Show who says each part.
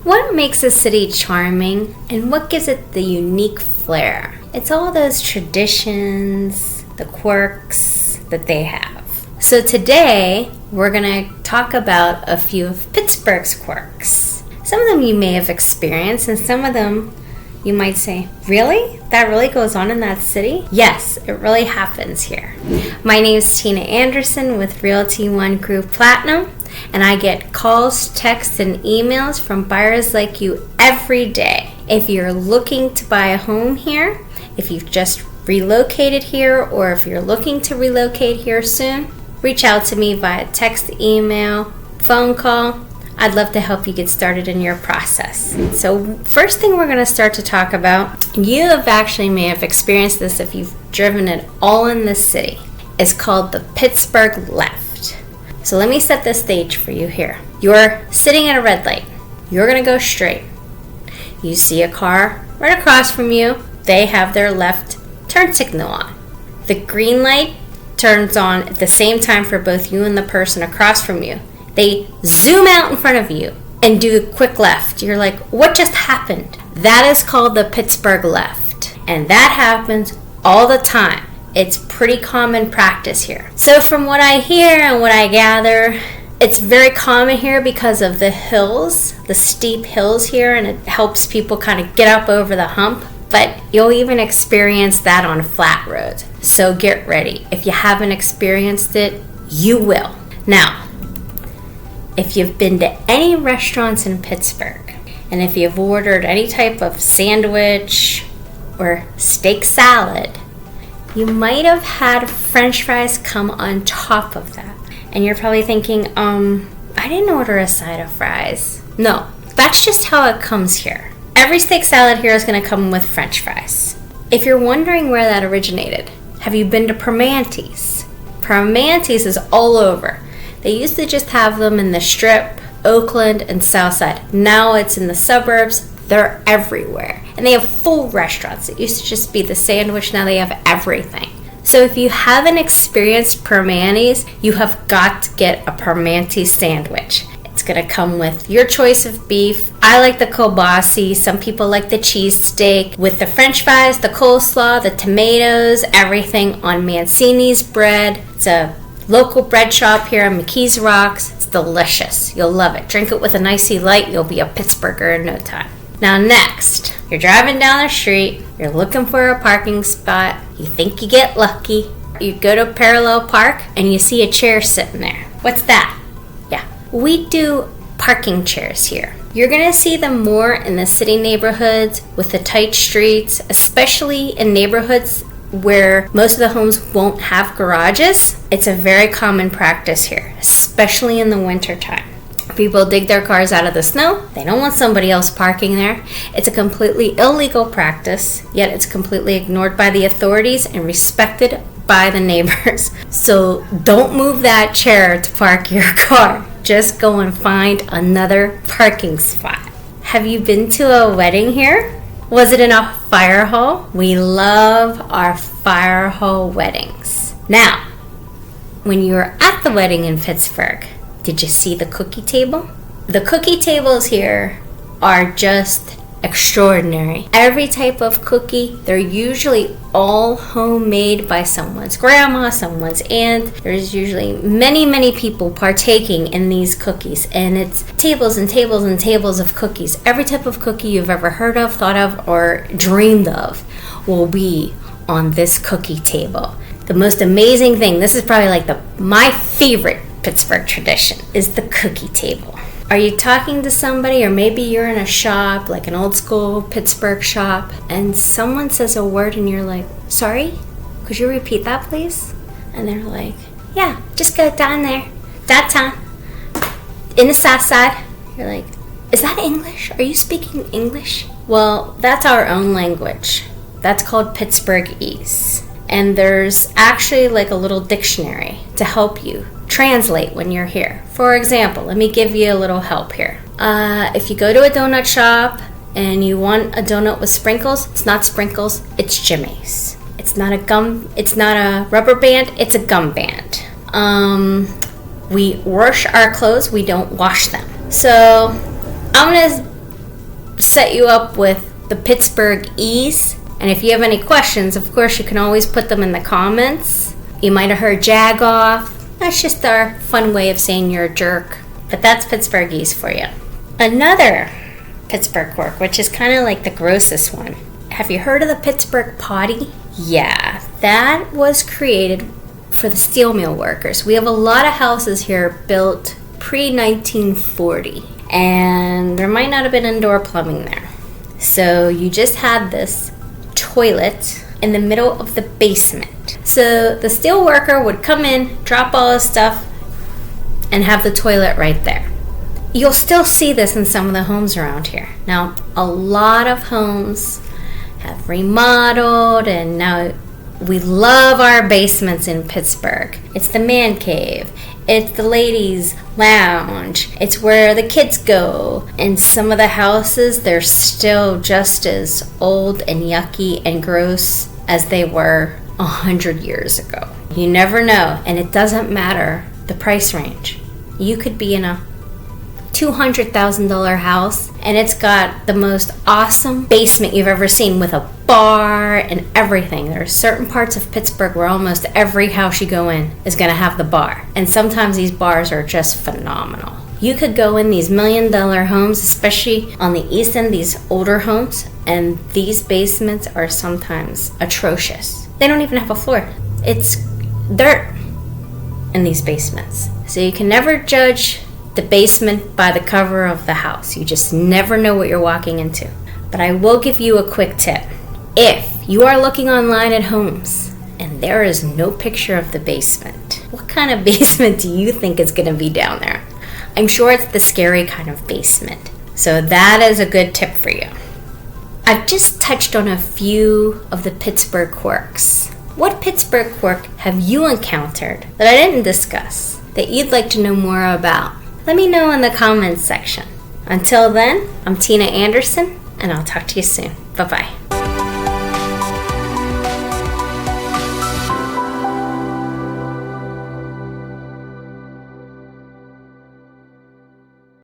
Speaker 1: What makes a city charming and what gives it the unique flair? It's all those traditions, the quirks that they have. So today, we're going to talk about a few of Pittsburgh's quirks. Some of them you may have experienced, and some of them you might say, really? That really goes on in that city? Yes, it really happens here. My name is Tina Anderson with Realty One Group Platinum, and I get calls, texts, and emails from buyers like you every day. If you're looking to buy a home here, if you've just relocated here, or if you're looking to relocate here soon, reach out to me via text, email, phone call. I'd love to help you get started in your process. So first thing we're going to start to talk about, you may have experienced this if you've driven it all in this city. It's called the Pittsburgh left. So let me set the stage for you here. You're sitting at a red light. You're going to go straight. You see a car right across from you. They have their left turn signal on. The green light turns on at the same time for both you and the person across from you. They zoom out in front of you and do a quick left. You're like, what just happened? That is called the Pittsburgh left. And that happens all the time. It's pretty common practice here. So from what I hear and what I gather, it's very common here because of the hills, the steep hills here, and it helps people kind of get up over the hump. But you'll even experience that on flat roads. So get ready. If you haven't experienced it, you will. Now, if you've been to any restaurants in Pittsburgh, and if you've ordered any type of sandwich or steak salad, you might have had French fries come on top of that. And you're probably thinking, I didn't order a side of fries. No, that's just how it comes here. Every steak salad here is going to come with French fries. If you're wondering where that originated, have you been to Permante's? Permante's is all over. They used to just have them in the Strip, Oakland, and Southside. Now it's in the suburbs. They're everywhere. And they have full restaurants. It used to just be the sandwich. Now they have everything. So if you haven't experienced Permante's, you have got to get a Permante's sandwich. It's going to come with your choice of beef. I like the kielbasa. Some people like the cheesesteak with the French fries, the coleslaw, the tomatoes, everything on Mancini's bread. It's a local bread shop here on McKees Rocks. It's delicious. You'll love it. Drink it with a nicey light. You'll be a Pittsburgher in no time. Now next, you're driving down the street. You're looking for a parking spot. You think you get lucky. You go to Parallel Park and you see a chair sitting there. What's that? Yeah, we do parking chairs here. You're going to see them more in the city neighborhoods with the tight streets, especially in neighborhoods where most of the homes won't have garages. It's a very common practice here, especially in the wintertime. People dig their cars out of the snow. They don't want somebody else parking there. It's a completely illegal practice, yet it's completely ignored by the authorities and respected by the neighbors. So don't move that chair to park your car. Just go and find another parking spot. Have you been to a wedding here? Was it in a fire hall? We love our fire hall weddings. Now, when you were at the wedding in Pittsburgh, did you see the cookie table? The cookie tables here are just extraordinary. Every type of cookie, they're usually all homemade by someone's grandma, someone's aunt. There's usually many people partaking in these cookies, and it's tables and tables and tables of cookies. Every type of cookie you've ever heard of, thought of, or dreamed of will be on this cookie table. The most amazing thing, this is probably like my favorite Pittsburgh tradition, is the cookie table. Are you talking to somebody, or maybe you're in a shop, like an old school Pittsburgh shop, and someone says a word and you're like, sorry, could you repeat that please? And they're like, yeah, just go down there, downtown, in the south side. You're like, is that English? Are you speaking English? Well, that's our own language. That's called Pittsburghese. And there's actually like a little dictionary to help you translate when you're here. For example, let me give you a little help here. If you go to a donut shop and you want a donut with sprinkles, it's not sprinkles, it's jimmies. It's not a rubber band, it's a gum band. We wash our clothes, we don't wash them. So I'm gonna set you up with the Pittsburgh E's. And if you have any questions, of course, you can always put them in the comments. You might have heard jag off. That's just our fun way of saying you're a jerk. But that's Pittsburgh E's for you. Another Pittsburgh quirk, which is kind of like the grossest one. Have you heard of the Pittsburgh Potty? Yeah, that was created for the steel mill workers. We have a lot of houses here built pre-1940, and there might not have been indoor plumbing there. So you just had this toilet in the middle of the basement. So the steel worker would come in, drop all his stuff, and have the toilet right there. You'll still see this in some of the homes around here. Now, a lot of homes have remodeled, and now we love our basements in Pittsburgh. It's the man cave. It's the ladies' lounge. It's where the kids go. In some of the houses, they're still just as old and yucky and gross as they were 100 years ago. You never know, and it doesn't matter the price range. You could be in a $200,000 house, and it's got the most awesome basement you've ever seen with a bar and everything. There are certain parts of Pittsburgh where almost every house you go in is going to have the bar, and sometimes these bars are just phenomenal. You could go in these $1 million homes, especially on the east end, these older homes, and these basements are sometimes atrocious. They don't even have a floor. It's dirt in these basements. So you can never judge the basement by the cover of the house. You just never know what you're walking into. But I will give you a quick tip. If you are looking online at homes and there is no picture of the basement, what kind of basement do you think is going to be down there? I'm sure it's the scary kind of basement. So that is a good tip for you. I've just touched on a few of the Pittsburgh quirks. What Pittsburgh quirk have you encountered that I didn't discuss that you'd like to know more about? Let me know in the comments section. Until then, I'm Tina Anderson, and I'll talk to you soon. Bye-bye.